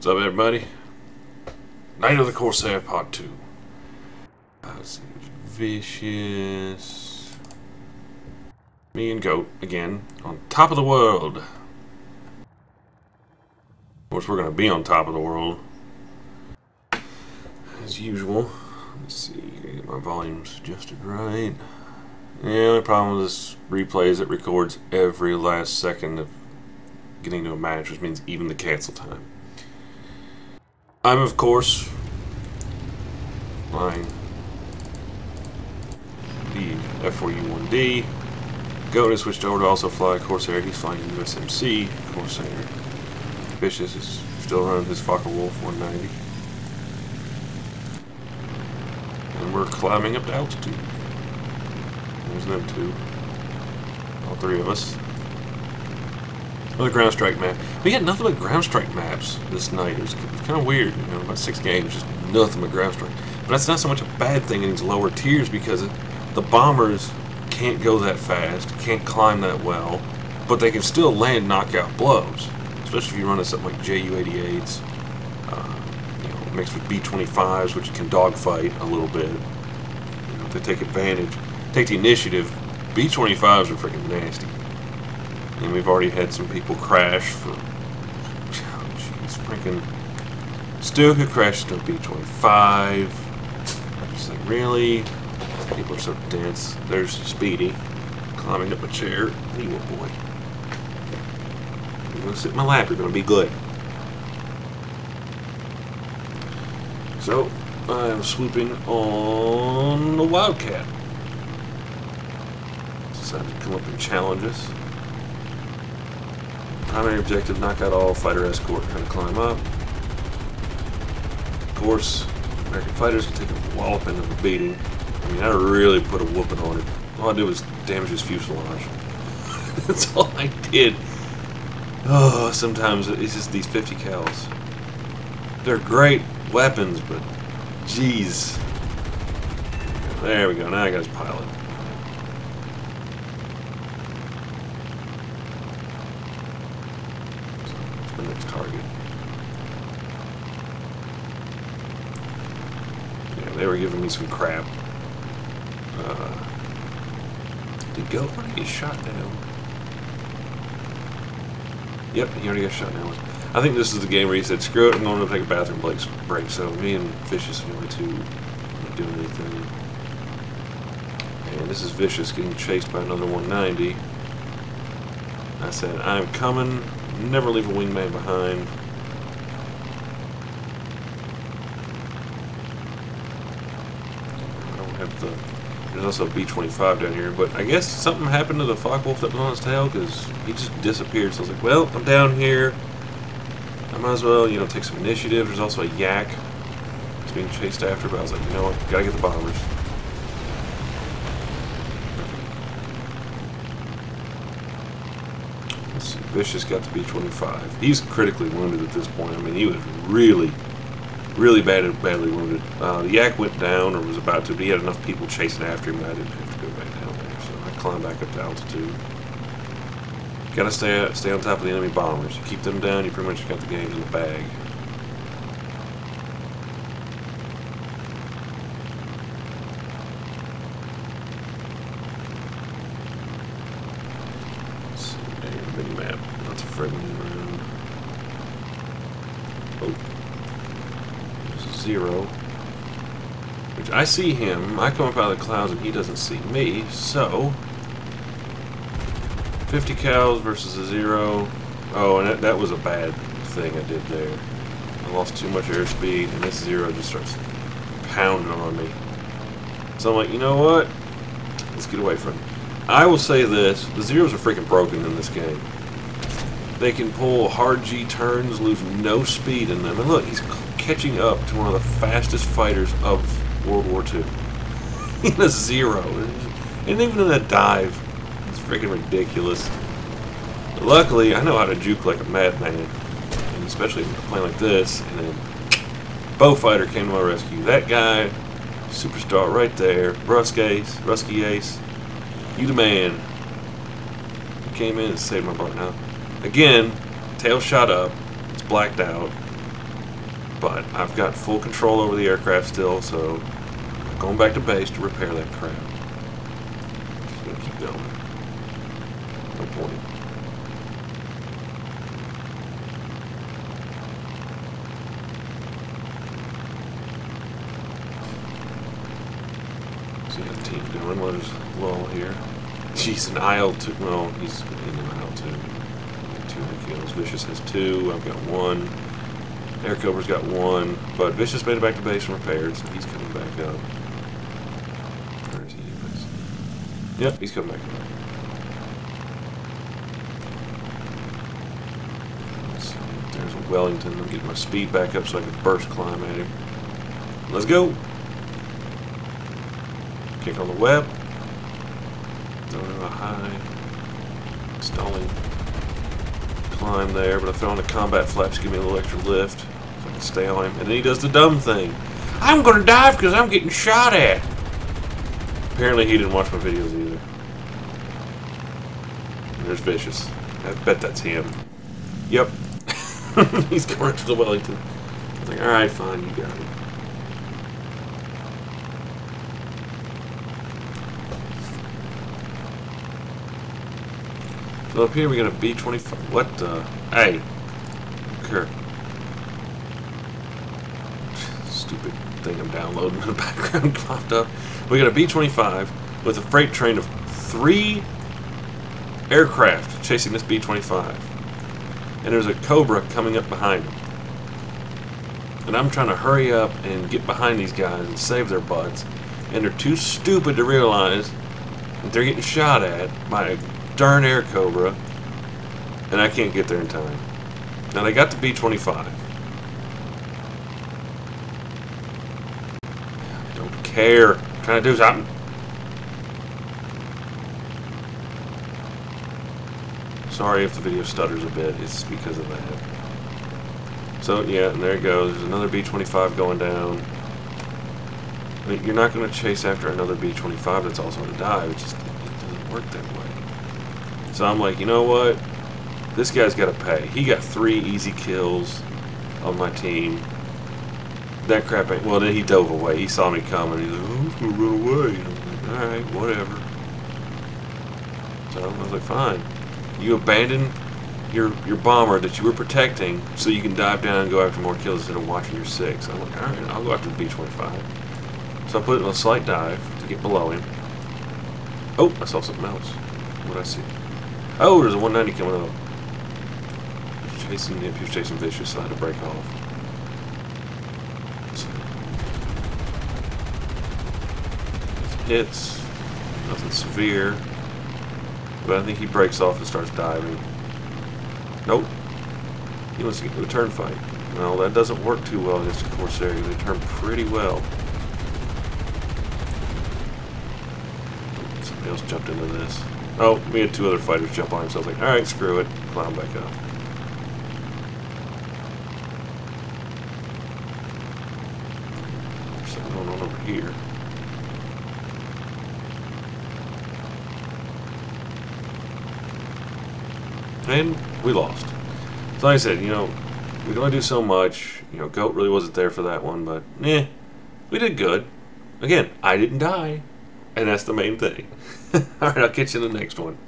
What's up, everybody? Night of the Corsair Part 2. Let's see. Vicious. Me and Goat, again, on top of the world. Of course, we're going to be on top of the world. As usual. Let's see, get my volumes adjusted right. Yeah, the only problem with this replay is it records every last second of getting to a match, which means even the cancel time. I'm, of course, flying the F4U Goat has switched over to also fly Corsair. He's flying USMC Corsair. Vicious is still running his Focke-Wulf 190. And we're climbing up to altitude. There's them two. All three of us. Another ground strike map. We got nothing but ground strike maps this night. It was kind of weird, you know, about 6 games, just nothing but ground strike. But that's not so much a bad thing in these lower tiers because the bombers can't go that fast, can't climb that well, but they can still land knockout blows. Especially if you run at something like JU-88s, you know, mixed with B-25s, which can dogfight a little bit. You know, if they take advantage, take the initiative. B-25s are freaking nasty. And we've already had some people crash for, oh jeez, freaking, still could crash to a B-25. I'm just like, really? People are so dense. There's Speedy, climbing up a chair. Hey, little boy. You're gonna sit in my lap, you're gonna be good. So, I'm swooping on the Wildcat. Decided to come up and challenge us. Primary objective, knock out all fighter escort, trying to climb up. Of course, American fighters can take a walloping of a beating. I mean, I really put a whooping on it. All I did was damage his fuselage. That's all I did. Oh, sometimes it's just these 50 cals. They're great weapons, but jeez. There we go, now I got his pilot. Next target. Yeah, they were giving me some crap. Did Goat already get shot down? Yep, he already got shot down. I think this is the game where he said, screw it, I'm going to take a bathroom break. So me and Vicious are the only two not doing anything. And this is Vicious getting chased by another 190. I said, I'm coming. Never leave a wingman behind. I don't have the... There's also a B-25 down here, but I guess something happened to the Focke-Wulf that was on his tail because he just disappeared. So I was like, well, I'm down here. I might as well, you know, take some initiative. There's also a yak that's being chased after, but I was like, you know what, gotta get the bombers. Vicious got the B-25. He's critically wounded at this point. I mean, he was really badly wounded. The yak went down, or was about to, but he had enough people chasing after him that I didn't have to go back down there. So I climbed back up to altitude. Gotta stay on top of the enemy bombers. You keep them down, you pretty much got the game in the bag. Map. Lots of friendly around. Oh. There's a 0. Which I see him. I come up out of the clouds and he doesn't see me. So 50 cows versus a 0. Oh, and that was a bad thing I did there. I lost too much airspeed and this 0 just starts pounding on me. So I'm like, you know what? Let's get away from it. I will say this, the Zeros are freaking broken in this game. They can pull hard G turns, lose no speed in them. And look, he's catching up to one of the fastest fighters of World War II. In a 0. And even in a dive. It's freaking ridiculous. But luckily, I know how to juke like a madman. And especially playing like this. And then, Bow Fighter came to my rescue. That guy, superstar right there. Rusky Ace. You the man. He came in and saved my butt. Now, again, tail shot up. It's blacked out. but I've got full control over the aircraft still, so I'm going back to base to repair that crap. Just gonna keep going. No point. See how the team's doing. Well, there's a lull here. Jeez, an IL-2. Well, he's in an IL-2. 2 kills. Vicious has 2. I've got 1. Air Cobra's got 1. But Vicious made it back to base and repaired, so he's coming back up. Where is he anyways? Yep, he's coming back up. Let's see. There's a Wellington. I'm getting my speed back up so I can burst climb at him. Let's go! Kick on the web. Throw it a high. Stalling. Climb there, but I throw on the combat flaps to give me a little extra lift so I can stay on him. And then he does the dumb thing. I'm gonna dive because I'm getting shot at. Apparently he didn't watch my videos either. And there's Vicious. I bet that's him. Yep. He's going to the Wellington. I was like, alright, fine, you got it. So up here we got a B-25. What the? Hey! Okay. Stupid thing I'm downloading in the background popped up. We got a B-25 with a freight train of 3 aircraft chasing this B-25. And there's a Cobra coming up behind him. And I'm trying to hurry up and get behind these guys and save their butts. And they're too stupid to realize that they're getting shot at by a darn Air Cobra, and I can't get there in time. Now they got the B-25. I don't care. I'm trying to do something. Sorry if the video stutters a bit. It's because of that. So yeah, and there it goes. There's another B-25 going down. I mean, you're not going to chase after another B-25 that's also going to dive. It doesn't work that way. So I'm like, you know what? This guy's got to pay. He got 3 easy kills on my team. That crap ain't... Well, then he dove away. He saw me coming. He's like, oh, I'm going to run away. And I'm like, alright, whatever. So I was like, fine. You abandon your bomber that you were protecting so you can dive down and go after more kills instead of watching your 6. I'm like, alright, I'll go after the B-25. So I put it in a slight dive to get below him. Oh, I saw something else. What did I see? Oh, there's a 190 coming up. He was chasing Vicious, so I had to break off. So, hits, nothing severe. But I think he breaks off and starts diving. Nope. He wants to get to a turn fight. Well, that doesn't work too well against a Corsair. They turn pretty well. Somebody else jumped into this. Oh, we had 2 other fighters jump on him, so I was like, alright, screw it. Climb back up. There's something going on over here. And we lost. So like I said, you know, we can only do so much. You know, GOAT really wasn't there for that one, but we did good. Again, I didn't die. And that's the main thing. Alright, I'll catch you in the next one.